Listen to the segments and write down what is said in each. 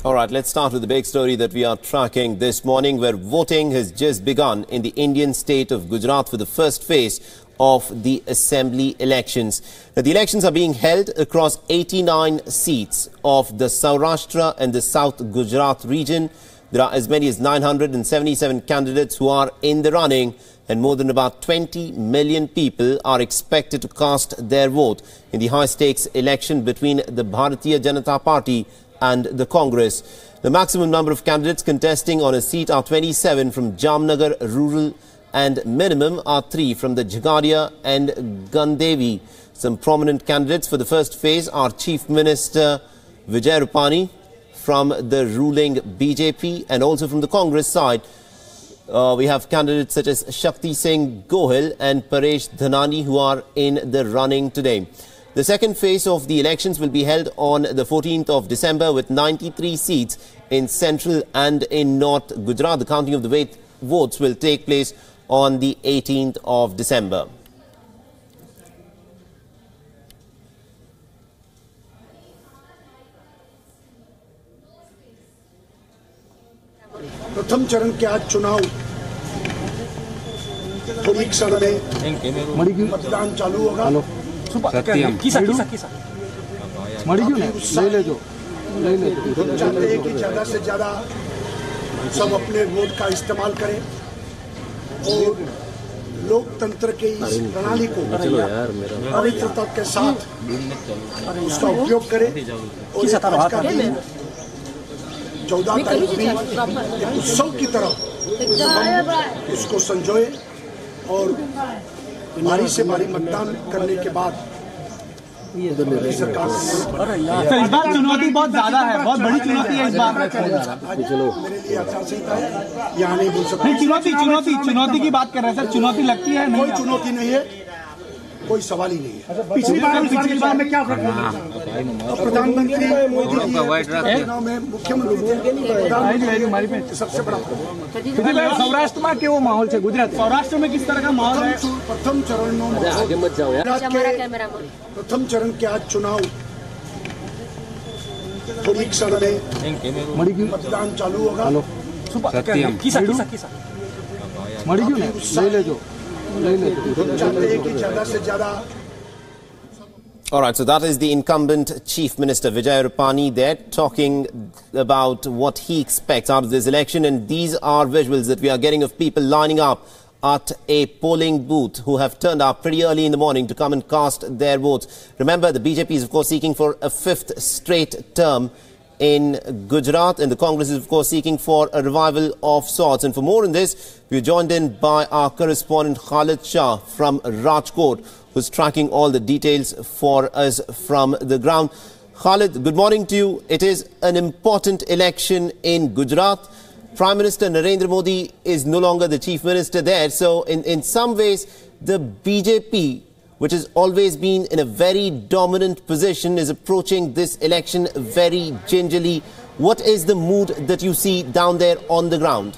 All right, let's start with the big story that we are tracking this morning, where voting has just begun in the Indian state of Gujarat for the first phase of the assembly elections. Now, the elections are being held across 89 seats of the Saurashtra and the South Gujarat region. There are as many as 977 candidates who are in the running, and more than about 20 million people are expected to cast their vote in the high-stakes election between the Bharatiya Janata Party and the Congress. The maximum number of candidates contesting on a seat are 27 from Jamnagar rural, and minimum are 3 from the Jhagadia and Gandevi. Some prominent candidates for the first phase are Chief Minister Vijay Rupani from the ruling BJP, and also from the Congress side we have candidates such as Shakti Singh Gohil and Paresh Dhanani who are in the running today. The second phase of the elections will be held on the 14th of December with 93 seats in central and in North Gujarat. The counting of the votes will take place on the 18th of December. प्रथम चरण के आज चुनाव थोड़ी क्षण में मतदान चालू होगा। चाहते हैं कि ज्यादा से ज्यादा सब अपने वोट का इस्तेमाल करें और लोकतंत्र के इस प्रणाली को पवित्रता के साथ उसका उपयोग करें और आज का दिन 14 तारीख भी एक उत्सव की तरह उसको संजोए और भारी से भारी मतदान करने के बाद सरकार इस बार चुनौती बहुत ज्यादा है, बहुत बड़ी चुनौती है इस बार। मेरे लिए आचार संहिता है, यहाँ नहीं बोल सकता। चुनौती की बात कर रहे हैं सर, चुनौती लगती है? कोई चुनौती नहीं है, कोई सवाल ही नहीं है। पिछली बार में क्या फर्क था? प्रधानमंत्री मोदी जी चुनाव में मुख्यमंत्री सबसे बड़ा सौराष्ट्र में केवो माहौल है? गुजरात सौराष्ट्र में किस तरह का माहौल है? प्रथम चरण प्रथम चरण के आज चुनाव थोड़ी क्षण में मतदान चालू होगा। All right, so that is the incumbent Chief Minister Vijay Rupani there talking about what he expects out of this election, and these are visuals that we are getting of people lining up at a polling booth who have turned up pretty early in the morning to come and cast their votes. Remember, the BJP is of course seeking for a 5th straight term in Gujarat, and the Congress is of course seeking for a revival of sorts. And for more on this, we are joined in by our correspondent Khalid Shah from Rajkot, who's tracking all the details for us from the ground. Khalid, good morning to you. It is an important election in Gujarat. Prime Minister Narendra Modi is no longer the Chief Minister there. So in some ways, the BJP, which has always been in a very dominant position, is approaching this election very gingerly. What is the mood that you see down there on the ground?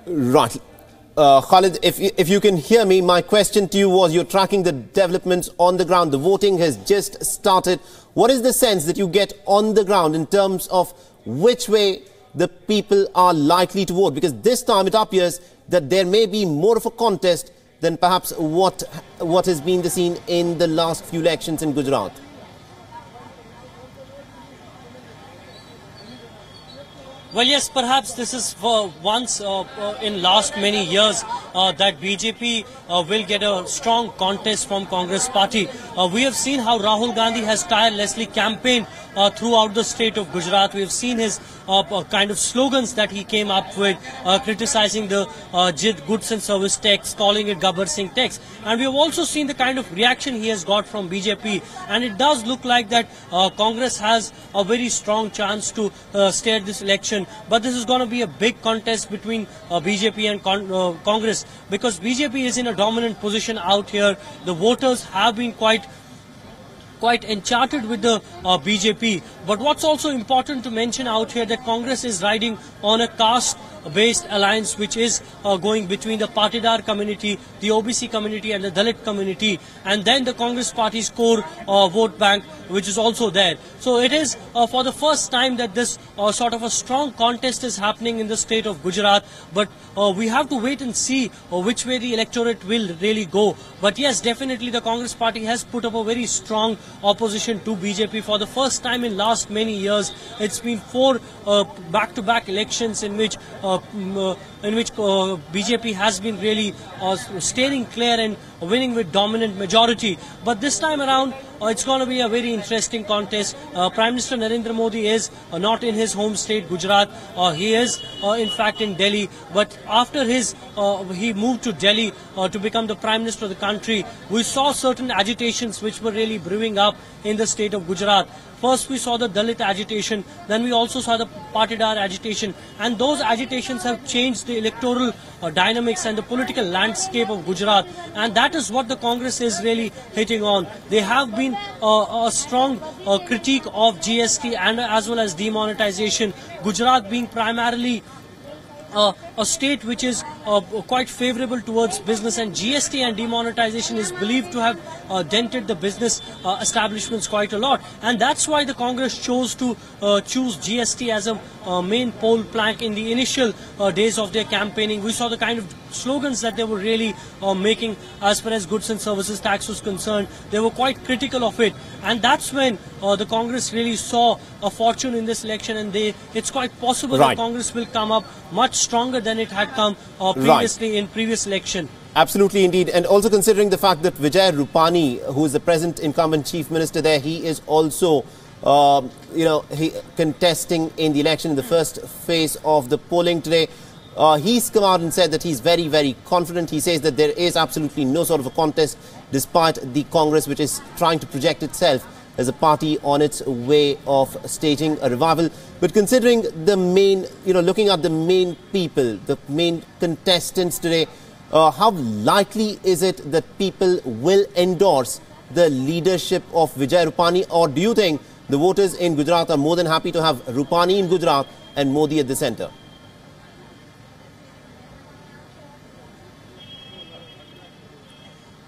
Right. Khalid, if you can hear me, my question to you was, you're tracking the developments on the ground. The voting has just started. What is the sense that you get on the ground in terms of which way the people are likely to vote? Because this time it appears that there may be more of a contest than perhaps what has been the scene in the last few elections in Gujarat. Well, yes, perhaps this is for once in last many years that BJP will get a strong contest from Congress party. We have seen how Rahul Gandhi has tirelessly campaigned throughout the state of Gujarat. We have seen his kind of slogans that he came up with, criticizing the JID goods and service tax, calling it Gabbar Singh tax. And we have also seen the kind of reaction he has got from BJP. And it does look like that Congress has a very strong chance to steer this election. But this is going to be a big contest between BJP and Congress, because BJP is in a dominant position out here. The voters have been quite quite enchanted with the BJP. But what's also important to mention out here that Congress is riding on a caste-based alliance which is going between the Patidar community, the OBC community and the Dalit community, and then the Congress party's core vote bank which is also there. So it is for the first time that this sort of a strong contest is happening in the state of Gujarat, but we have to wait and see which way the electorate will really go. But yes, definitely the Congress party has put up a very strong opposition to BJP for the first time in last many years. It's been 4 back-to-back elections in which BJP has been really steering clear and winning with dominant majority. But this time around, it's going to be a very interesting contest. Prime Minister Narendra Modi is not in his home state, Gujarat. He is, in fact, in Delhi. But after he moved to Delhi to become the Prime Minister of the country, we saw certain agitations which were really brewing up in the state of Gujarat. First, we saw the Dalit agitation, then we also saw the Patidar agitation, and those agitations have changed the electoral dynamics and the political landscape of Gujarat, and that is what the Congress is really hitting on. They have been a strong critique of GST and as well as demonetization. Gujarat being primarily a state which is quite favorable towards business, and GST and demonetization is believed to have dented the business establishments quite a lot, and that's why the Congress chose to choose GST as a main poll plank in the initial days of their campaigning. We saw the kind of slogans that they were really making as far as goods and services tax was concerned. They were quite critical of it, and that's when the Congress really saw a fortune in this election, and it's quite possible that Congress will come up much stronger than it had come previously in previous election. Absolutely, indeed. And also considering the fact that Vijay Rupani, who is the present incumbent chief minister there, he is also contesting in the election in the first phase of the polling today. He's come out and said that he's very, very confident. He says that there is absolutely no sort of a contest despite the Congress, which is trying to project itself as a party on its way of staging a revival. But considering the main, looking at the main people, the main contestants today, how likely is it that people will endorse the leadership of Vijay Rupani, or do you think the voters in Gujarat are more than happy to have Rupani in Gujarat and Modi at the centre?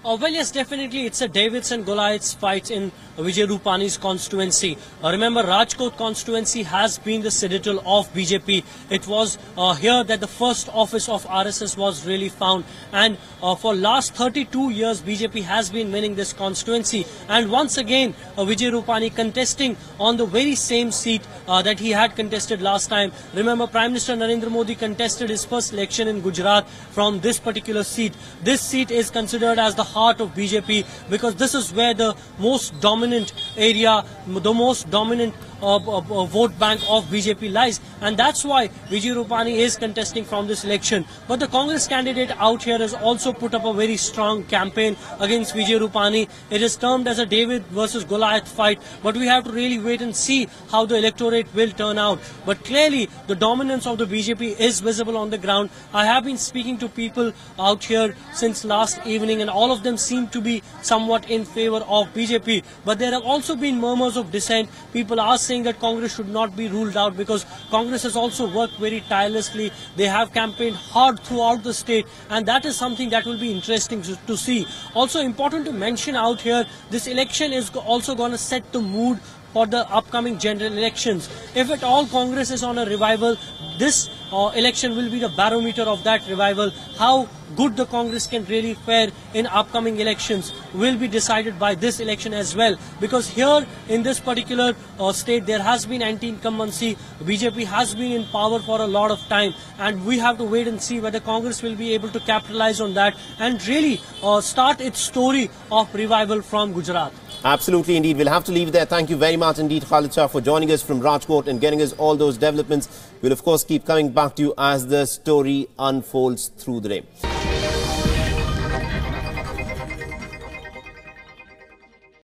Well, yes, definitely it's a Davids and Goliaths fight in Vijay Rupani's constituency. Remember, Rajkot constituency has been the citadel of BJP. It was here that the first office of RSS was really found, and for last 32 years BJP has been winning this constituency, and once again Vijay Rupani contesting on the very same seat that he had contested last time. Remember, Prime Minister Narendra Modi contested his first election in Gujarat from this particular seat. This seat is considered as the heart of BJP because this is where the most dominant area, the most dominant vote bank of BJP lies, and that's why Vijay Rupani is contesting from this election. But the Congress candidate out here has also put up a very strong campaign against Vijay Rupani. It is termed as a David versus Goliath fight, but we have to really wait and see how the electorate will turn out. But clearly the dominance of the BJP is visible on the ground. I have been speaking to people out here since last evening, and all of them seem to be somewhat in favor of BJP, but there have also been murmurs of dissent. People are saying that Congress should not be ruled out because Congress has also worked very tirelessly. They have campaigned hard throughout the state, and that is something that will be interesting to see. Also important to mention out here, this election is also going to set the mood for the upcoming general elections. If at all Congress is on a revival, this election will be the barometer of that revival. How good the Congress can really fare in upcoming elections will be decided by this election as well, because here in this particular state there has been anti-incumbency. BJP has been in power for a lot of time, and we have to wait and see whether Congress will be able to capitalize on that and really start its story of revival from Gujarat. Absolutely, indeed. We'll have to leave it there. Thank you very much indeed, Khalid Shah, for joining us from Rajkot and getting us all those developments. We'll, of course, keep coming back to you as the story unfolds through the day.